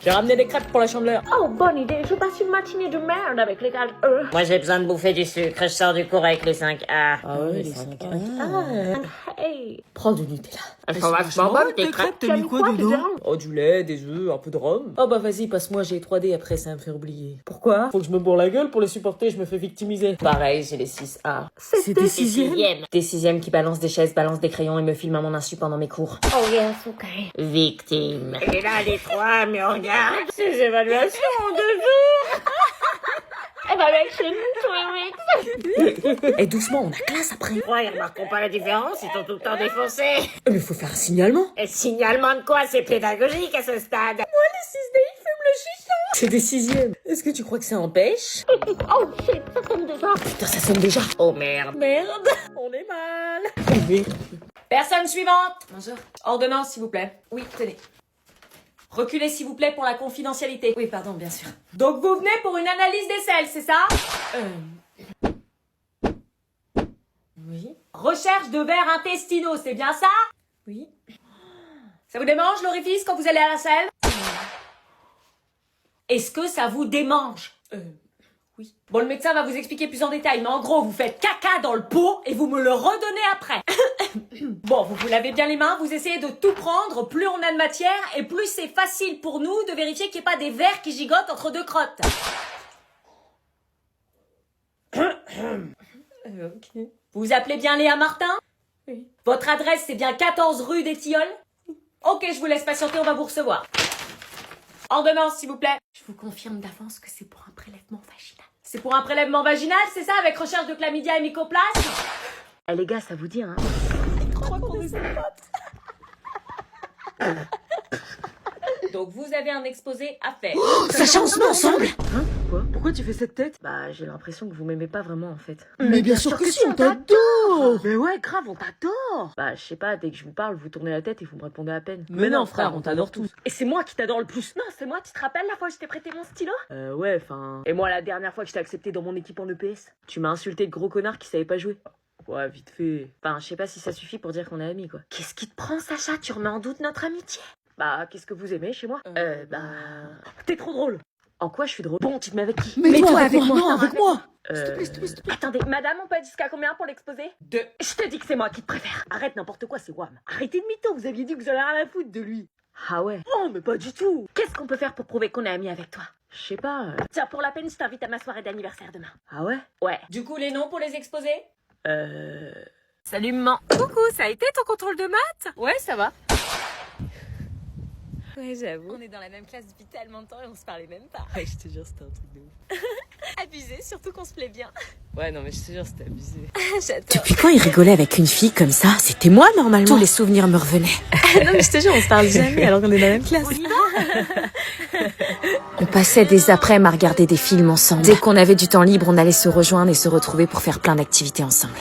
J'ai ramené des crêpes pour la chandeleur. Oh, bonne idée, je passe une matinée de merde avec les gars. Moi j'ai besoin de bouffer du sucre, je sors du cours avec les 5A. Ah ouais, les 5 Hey. Prends du Nutella. Elles sont vachement bonnes tes crêpes. Tu as mis quoi dedans? Oh, du lait, des œufs, un peu de rhum. Oh bah vas-y, passe-moi, j'ai 3D après, ça va me faire oublier. Pourquoi? Faut que je me bourre la gueule pour les supporter, je me fais victimiser. Pareil, j'ai les 6A. C'est des Sixième. Des sixièmes qui balancent des chaises, balancent des crayons et me filment à mon insu pendant mes cours. Oh yes, ok. Victime. Et là les trois me regardent. Ces évaluations en 2 jours. Evaluation 2 weeks. Et doucement, on a classe après. Ouais, ils remarqueront pas la différence, ils t'ont tout le temps défoncé. Mais faut faire un signalement. Et signalement de quoi? C'est pédagogique à ce stade. Les 6D, ils fument le chichon. C'est des 6e. Est-ce que tu crois que ça empêche? Oh shit, ça sonne déjà. Putain, ça sonne déjà. Oh merde. Merde, on est mal. Personne suivante. Bonjour. Ordonnance, s'il vous plaît. Oui, tenez. Reculez, s'il vous plaît, pour la confidentialité. Oui, pardon, bien sûr. Donc, vous venez pour une analyse des selles, c'est ça? Oui. Recherche de vers intestinaux, c'est bien ça? Oui. Ça vous démange, l'orifice, quand vous allez à la selle? Est-ce que ça vous démange? Oui. Bon, le médecin va vous expliquer plus en détail, mais en gros, vous faites caca dans le pot et vous me le redonnez après. Bon, vous vous lavez bien les mains, vous essayez de tout prendre, plus on a de matière et plus c'est facile pour nous de vérifier qu'il n'y ait pas des vers qui gigotent entre deux crottes. Ok. Vous vous appelez bien Léa Martin? Oui. Votre adresse, c'est bien 14 rue des Tilleuls? Ok, je vous laisse patienter, on va vous recevoir. Ordonnance, s'il vous plaît. Je vous confirme d'avance que c'est pour un prélèvement vaginal. C'est pour un prélèvement vaginal, c'est ça, avec recherche de chlamydia et mycoplasme? Eh les gars, ça vous dit, hein? Donc vous avez un exposé à faire. Sachant, on se met ensemble. Hein? Quoi? Pourquoi tu fais cette tête? Bah, j'ai l'impression que vous m'aimez pas vraiment en fait. Mais bien sûr que si, on t'adore. Mais ouais, grave, on t'adore. Bah, je sais pas, dès que je vous parle, vous tournez la tête et vous me répondez à peine. Mais non, frère, on t'adore tous. Et c'est moi qui t'adore le plus. Non, c'est moi, tu te rappelles la fois où je t'ai prêté mon stylo? Ouais, enfin... Et moi, la dernière fois que je t'ai accepté dans mon équipe en EPS, tu m'as insulté de gros connard qui savait pas jouer. Ouais, vite fait. Enfin, je sais pas si ça suffit pour dire qu'on est amis, quoi. Qu'est-ce qui te prend, Sacha? Tu remets en doute notre amitié? Bah, qu'est-ce que vous aimez chez moi? T'es trop drôle. En quoi je suis drôle? Bon, tu te mets avec qui? Mais toi avec moi, non, avec moi. S'il te plaît. Attendez, madame, on peut être jusqu'à combien pour l'exposé? 2. Je te dis que c'est moi qui te préfère. Arrête n'importe quoi, c'est Wam. Arrêtez de mytho, vous aviez dit que vous avez rien à foutre de lui. Ah ouais? Oh, mais pas du tout. Qu'est-ce qu'on peut faire pour prouver qu'on est amis avec toi? Je sais pas. Tiens, pour la peine, je t'invite à ma soirée d'anniversaire demain. Ah ouais? Ouais. Du coup, les noms pour les exposés? Salut, maman. Coucou, ça a été ton contrôle de maths? Ouais, ça va. Ouais, j'avoue. On est dans la même classe depuis tellement de temps et on se parlait même pas. Ouais, je te jure, c'était un truc de ouf. Abusé, surtout qu'on se plaît bien. Ouais, non, mais je te jure, c'était abusé. J'adore. Depuis quand il rigolait avec une fille comme ça? C'était moi normalement. Tous les souvenirs me revenaient. Non, mais je te jure, on se parle jamais alors qu'on est dans la même classe. On passait des après-midi à regarder des films ensemble. Dès qu'on avait du temps libre, on allait se rejoindre et se retrouver pour faire plein d'activités ensemble.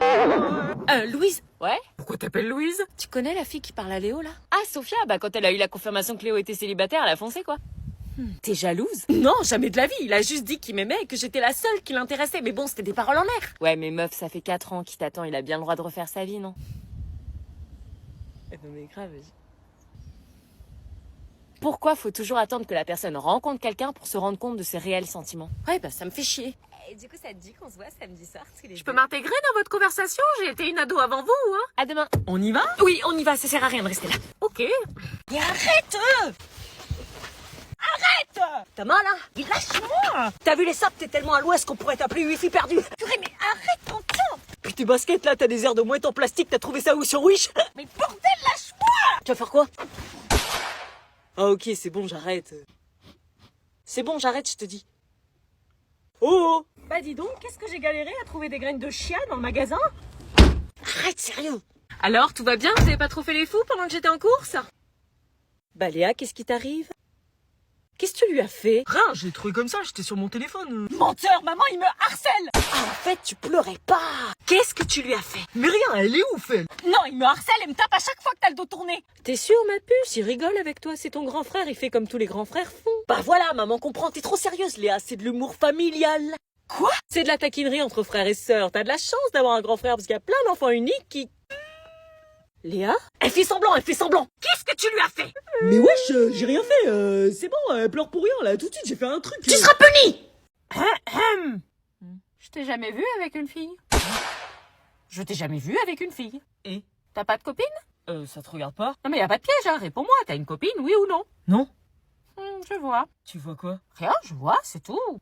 Louise, Ouais? pourquoi t'appelles Louise? Tu connais la fille qui parle à Léo, là? Ah, Sophia, bah quand elle a eu la confirmation que Léo était célibataire, elle a foncé, quoi. T'es jalouse? Non, jamais de la vie. Il a juste dit qu'il m'aimait et que j'étais la seule qui l'intéressait. Mais bon, c'était des paroles en l'air. Ouais, mais meuf, ça fait 4 ans qu'il t'attend, il a bien le droit de refaire sa vie, non? Non mais grave. Pourquoi faut toujours attendre que la personne rencontre quelqu'un pour se rendre compte de ses réels sentiments? Ouais, bah ça me fait chier. Et du coup, ça te dit qu'on se voit samedi soir tous les Je peux m'intégrer dans votre conversation? J'ai été une ado avant vous, hein? À demain. On y va? Oui, on y va, ça sert à rien de rester là. Ok. Mais arrête! Arrête! T'as mal, hein? Mais lâche-moi! T'as vu les sapes, t'es tellement à l'ouest qu'on pourrait t'appeler Wi-Fi perdu. Purée, mais arrête ton temps! Puis tes baskets là, t'as des airs de mouette en plastique, t'as trouvé ça où sur Wish? Mais bordel, lâche-moi! Tu vas faire quoi? Ah ok, c'est bon, j'arrête. C'est bon, j'arrête, je te dis. Oh! Bah dis donc, qu'est-ce que j'ai galéré à trouver des graines de chia dans le magasin? Arrête, sérieux! Alors, tout va bien? Vous avez pas trop fait les fous pendant que j'étais en course? Bah Léa, qu'est-ce qui t'arrive? Qu'est-ce que tu lui as fait? Rien, j'ai trouvé comme ça, j'étais sur mon téléphone. Menteur, maman, il me harcèle! Ah, en fait, tu pleurais pas! Qu'est-ce que tu lui as fait? Mais rien, elle est ouf, elle. Non, il me harcèle et me tape à chaque fois que t'as le dos tourné! T'es sûre, ma puce? Il rigole avec toi, c'est ton grand frère, il fait comme tous les grands frères font. Bah voilà, maman comprend, t'es trop sérieuse, Léa, c'est de l'humour familial. Quoi? C'est de la taquinerie entre frères et sœurs. T'as de la chance d'avoir un grand frère parce qu'il y a plein d'enfants uniques qui... Léa? Elle fait semblant, elle fait semblant. Qu'est-ce que tu lui as fait? Mais wesh, j'ai rien fait, c'est bon, elle pleure pour rien, là, tout de suite, j'ai fait un truc. Tu seras puni! Je t'ai jamais vu avec une fille. Je t'ai jamais vu avec une fille. Et T'as pas de copine? ça te regarde pas? Non mais y a pas de piège, hein. Réponds-moi, t'as une copine, oui ou non? Non. Je vois. Tu vois quoi? Rien, je vois, c'est tout.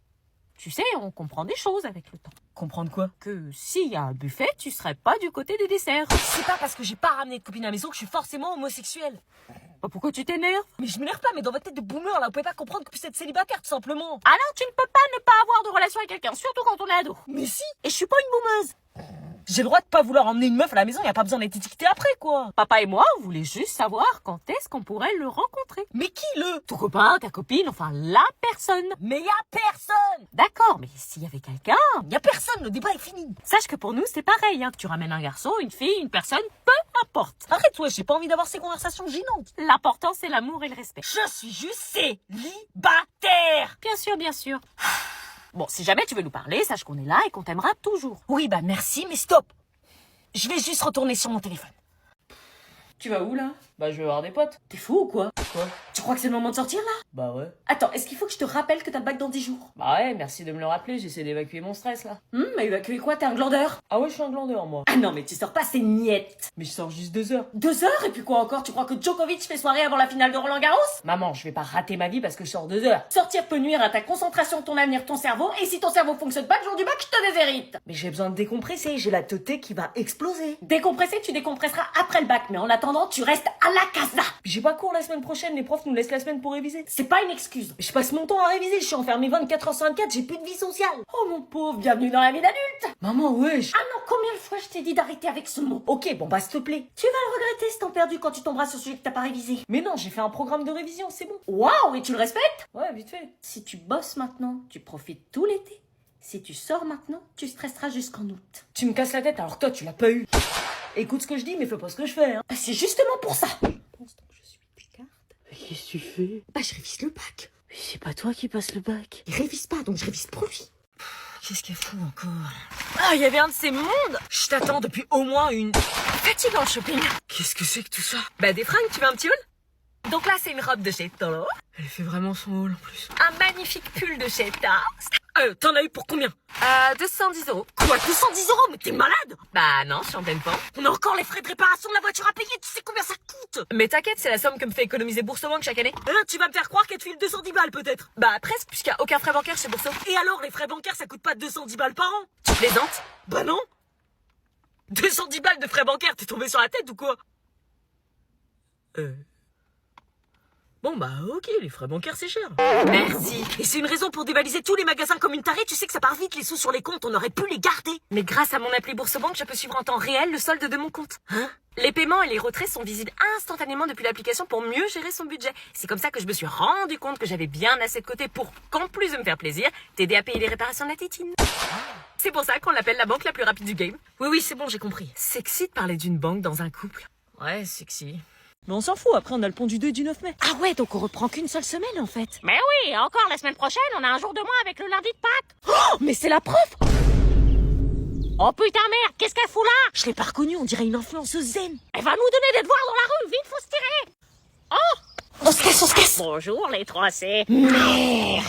Tu sais, on comprend des choses avec le temps. Comprendre quoi? Que s'il y a un buffet, tu serais pas du côté des desserts. C'est pas parce que j'ai pas ramené de copine à la maison que je suis forcément homosexuelle. Bah, pourquoi tu t'énerves? Mais je m'énerve pas, mais dans votre tête de boomer, là, vous pouvez pas comprendre que vous êtes célibataire, tout simplement. Alors tu ne peux pas ne pas avoir de relation avec quelqu'un, surtout quand on est ado. Mais si! Et je suis pas une boumeuse. J'ai le droit de pas vouloir emmener une meuf à la maison, y a pas besoin d'être étiqueté après, quoi. Papa et moi, on voulait juste savoir quand est-ce qu'on pourrait le rencontrer. Mais qui le? Ton copain, ta copine, enfin la personne. Mais y a personne! D'accord, mais s'il y avait quelqu'un, Y a personne, le débat est fini. sache que pour nous c'est pareil, hein, que tu ramènes un garçon, une fille, une personne, peu importe. Arrête, ouais, j'ai pas envie d'avoir ces conversations gênantes. L'important c'est l'amour et le respect. Je suis juste célibataire! Bien sûr, bien sûr. Bon, si jamais tu veux nous parler, sache qu'on est là et qu'on t'aimera toujours. Oui, bah merci, mais stop! Je vais juste retourner sur mon téléphone. Tu vas où là? Bah je vais voir des potes. T'es fou ou quoi? Quoi? Tu crois que c'est le moment de sortir, là? Bah ouais. Attends, est-ce qu'il faut que je te rappelle que t'as le bac dans 10 jours? Bah ouais, merci de me le rappeler, j'essaie d'évacuer mon stress là. Mais évacuer quoi? T'es un glandeur? Ah ouais, je suis un glandeur moi. Ah non, mais tu sors pas, c'est niette. Mais je sors juste 2 heures. 2 heures? Et puis quoi encore? Tu crois que Djokovic fait soirée avant la finale de Roland Garros? Maman, je vais pas rater ma vie parce que je sors 2 heures. Sortir peut nuire à ta concentration, ton avenir, ton cerveau, et si ton cerveau fonctionne pas le jour du bac, je te déshérite. Mais j'ai besoin de décompresser, j'ai la teuté qui va exploser. Décompresser, tu décompresseras après le bac, mais en attendant, tu restes à la casa. Puis j'ai pas cours la semaine prochaine, les profs nous laissent la semaine pour réviser. C'est pas une excuse. Je passe mon temps à réviser, je suis enfermé 24h sur 24, j'ai plus de vie sociale. Oh mon pauvre, bienvenue dans la vie d'adulte. Maman, wesh. Ah non, combien de fois je t'ai dit d'arrêter avec ce mot? Ok, bon bah s'il te plaît. Tu vas le regretter ce temps perdu quand tu tomberas sur celui que t'as pas révisé. Mais non, j'ai fait un programme de révision, c'est bon. Waouh, et tu le respectes? Ouais, vite fait. Si tu bosses maintenant, tu profites tout l'été. Si tu sors maintenant, tu stresseras jusqu'en août. Tu me casses la tête alors que toi tu l'as pas eu. Écoute ce que je dis, mais fais pas ce que je fais, hein. Bah, c'est justement pour ça. Pense-t-on que je suis picarde? Qu'est-ce que tu fais? Bah, je révise le bac. Mais c'est pas toi qui passe le bac. Il révise pas, donc je révise pour lui. Qu'est-ce qu'il fout encore? Ah, il y avait un de ces mondes. Je t'attends depuis au moins une... Fatigant shopping. Qu'est-ce que c'est que tout ça? Bah des fringues, tu veux un petit haul? Donc là, c'est une robe de chez Tolo. Elle fait vraiment son haul en plus. Un magnifique pull de chez Tars. T'en as eu pour combien? 210 €. Quoi, 210 €? Mais t'es malade? Bah non, je suis en pleine forme. On a encore les frais de réparation de la voiture à payer, tu sais combien ça coûte? Mais t'inquiète, c'est la somme que me fait écoriser Boursorama chaque année. Hein, tu vas me faire croire qu'elle te file 210 balles peut-être? Bah presque, puisqu'il n'y a aucun frais bancaire chez Boursorama. Et alors, les frais bancaires, ça coûte pas 210 balles par an? Tu plaisantes? Bah non. 210 balles de frais bancaires, t'es tombé sur la tête ou quoi? Bon bah ok, les frais bancaires c'est cher. Merci. Et c'est une raison pour dévaliser tous les magasins comme une tarée, tu sais que ça part vite les sous sur les comptes, on aurait pu les garder. Mais grâce à mon appli Boursorama, je peux suivre en temps réel le solde de mon compte. Les paiements et les retraits sont visibles instantanément depuis l'application pour mieux gérer son budget. C'est comme ça que je me suis rendu compte que j'avais bien assez de côté pour, qu'en plus de me faire plaisir, t'aider à payer les réparations de la tétine. C'est pour ça qu'on l'appelle la banque la plus rapide du game. Oui, c'est bon, j'ai compris. Sexy de parler d'une banque dans un couple. Ouais, sexy. Mais on s'en fout, après on a le pont du 2 et du 9 mai. Ah ouais, donc on reprend qu'une seule semaine en fait. Mais oui, encore la semaine prochaine, on a un jour de moins avec le lundi de Pâques. Oh, mais c'est la preuve. Oh putain merde, qu'est-ce qu'elle fout là? Je l'ai pas reconnue, on dirait une influenceuse zen. Elle va nous donner des devoirs dans la rue, vite faut se tirer. On se casse, on se casse. Bonjour les 3C. Merde.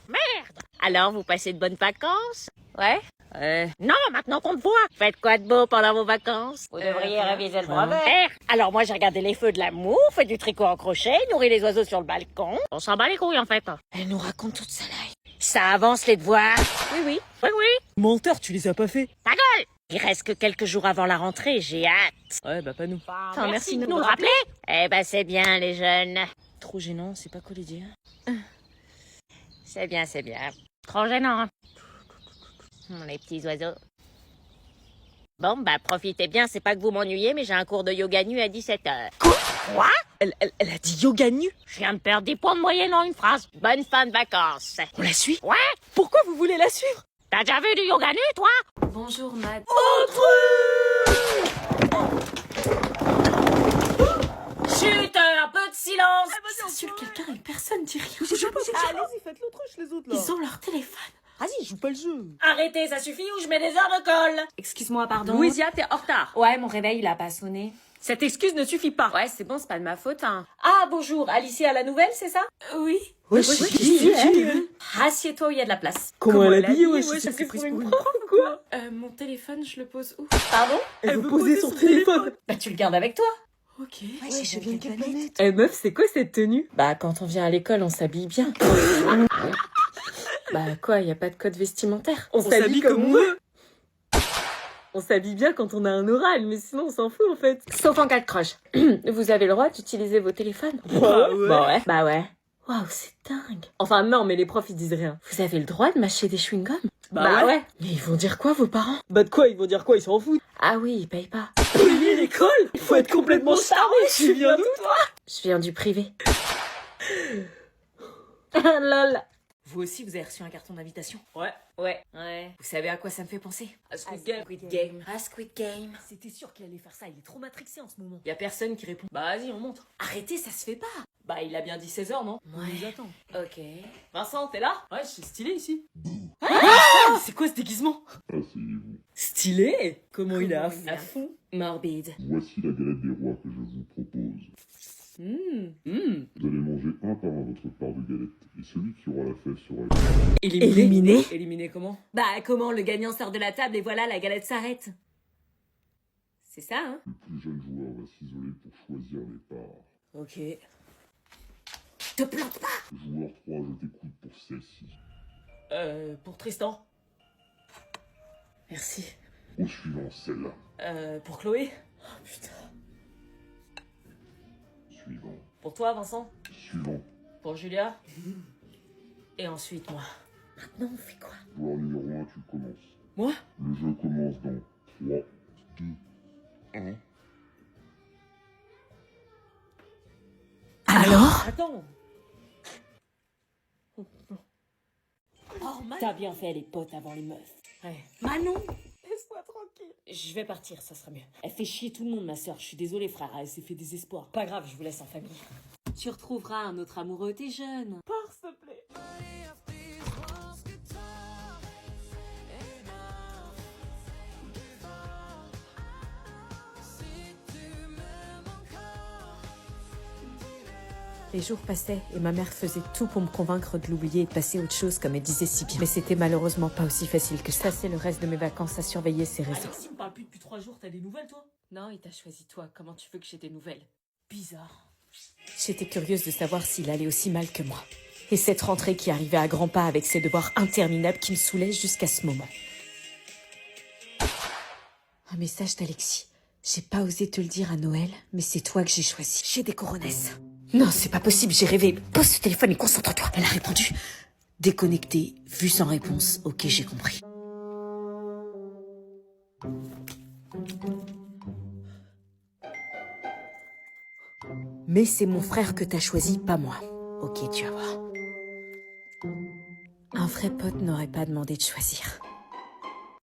Merde. Alors, vous passez de bonnes vacances? Ouais. Ouais. Non, maintenant qu'on te voit. Faites quoi de beau pendant vos vacances? Vous devriez réviser le brevet. Alors moi, j'ai regardé les feux de l'amour, fait du tricot en crochet, nourri les oiseaux sur le balcon. On s'en bat les couilles, en fait. Elle nous raconte toute sa life. Ça avance les devoirs. Oui. Menteur, tu les as pas fait. Ta gueule! Il reste que quelques jours avant la rentrée, j'ai hâte. Ouais, bah pas nous. Enfin, merci de nous le rappeler. Eh ben, c'est bien, les jeunes. Trop gênant, c'est pas quoi les dire. C'est bien. Trop gênant, hein. Les petits oiseaux. Bon, bah, profitez bien, c'est pas que vous m'ennuyez, mais j'ai un cours de yoga nu à 17h. Quoi? Elle a dit yoga nu. Je viens de perdre 10 points de moyenne en une phrase. Bonne fin de vacances. On la suit? Ouais? Pourquoi vous voulez la suivre? T'as déjà vu du yoga nu, toi? Bonjour, Mad. Chut, un peu de silence. Ils insultent quelqu'un et personne dit rien. Allez-y, faites l'autruche les autres là. Ils ont leur téléphone. Vas-y, joue pas le jeu. Arrêtez, ça suffit ou je mets des heures de colle. Excuse-moi, pardon. Louisia, t'es en retard. Ouais, mon réveil, il a pas sonné. Cette excuse ne suffit pas. Ouais, c'est bon, c'est pas de ma faute, hein. Ah, bonjour, Alicia à la nouvelle, c'est ça? Oui. Ouais, c'est qui, elle? Assieds-toi où il y a de la place. Comment elle a habillé, ouais, Ouais, c'est ça s'est pris pris pour pour une prof, quoi. Mon téléphone, je le pose où? Pardon? Elle veut poser son téléphone. Bah, tu le gardes avec toi. Ok. Ouais, je viens de quelle planète? Eh meuf, c'est quoi cette tenue? Bah, quand on vient à l'école, on s'habille bien. Bah, quoi, y a pas de code vestimentaire. On s'habille comme on veut. On s'habille bien quand on a un oral, mais sinon on s'en fout en fait. Sauf en cas de crush. Vous avez le droit d'utiliser vos téléphones? Bah ouais. Bah ouais. Bah ouais. Waouh, c'est dingue. Enfin non, mais les profs ils disent rien. Vous avez le droit de mâcher des chewing-gums? Bah ouais. Mais ils vont dire quoi, vos parents? Bah de quoi, ils vont dire quoi, ils s'en foutent. Ah oui, ils payent pas. Payer l'école? Il faut être complètement staré. Tu viens d'où toi? Je viens du privé. Lol. Vous aussi, vous avez reçu un carton d'invitation? Ouais. Ouais. Vous savez à quoi ça me fait penser? À Squid Game. Squid Game. Ah, Squid Game. C'était sûr qu'il allait faire ça, il est trop matrixé en ce moment. Y a personne qui répond. Bah vas-y, on montre. Arrêtez, ça se fait pas. Bah il a bien dit 16h, non? On Ouais. nous attend. Ok. Vincent, t'es là? Ouais, c'est stylé ici. Ah, c'est quoi ce déguisement? Asseyez-vous. Stylé? Comment il est à Comment il est à fond? Morbide. Voici la galette des rois que je vous propose. Vous allez manger un par un votre part de galette. Et celui qui aura la fève sera Éliminé? Éliminé comment? Bah comment le gagnant sort de la table et voilà, la galette s'arrête. C'est ça, hein? le plus jeune joueur va s'isoler pour choisir les parts. Ok. Te plante pas! Joueur 3, je t'écoute pour celle-ci. Pour Tristan. Merci. Au suivant, celle-là. Pour Chloé? Oh putain. Suivant. Pour toi, Vincent? Suivant. Pour Julia? Et ensuite, moi. Maintenant, on fait quoi? Joueur numéro 1, tu commences. Moi? Le jeu commence dans 3, 2, 1. Alors? Attends. Oh, Manon! T'as bien fait les potes avant les meufs. Ouais. Manon! Laisse-moi tranquille. Je vais partir, ça sera mieux. Elle fait chier tout le monde, ma soeur. Je suis désolée, frère. Elle s'est fait des espoirs. Pas grave, je vous laisse en famille. Tu retrouveras un autre amoureux, t'es jeune. Pars, s'il te plaît. Les jours passaient et ma mère faisait tout pour me convaincre de l'oublier et de passer à autre chose comme elle disait si bien. Mais c'était malheureusement pas aussi facile que ça. C'est le reste de mes vacances à surveiller ses réseaux. Alexis me parle plus depuis 3 jours. T'as des nouvelles, toi? Non, il t'a choisi toi. Comment tu veux que j'ai des nouvelles? Bizarre. J'étais curieuse de savoir s'il allait aussi mal que moi. Et cette rentrée qui arrivait à grands pas avec ses devoirs interminables qui me saoulaient jusqu'à ce moment. Un message d'Alexis. J'ai pas osé te le dire à Noël, mais c'est toi que j'ai choisi. J'ai des coronesses. Non, c'est pas possible, j'ai rêvé. Pose ce téléphone et concentre-toi. Elle a répondu. Déconnecté, vue sans réponse. Ok, j'ai compris. Mais c'est mon frère que t'as choisi, pas moi. Ok, tu vas voir. Un vrai pote n'aurait pas demandé de choisir.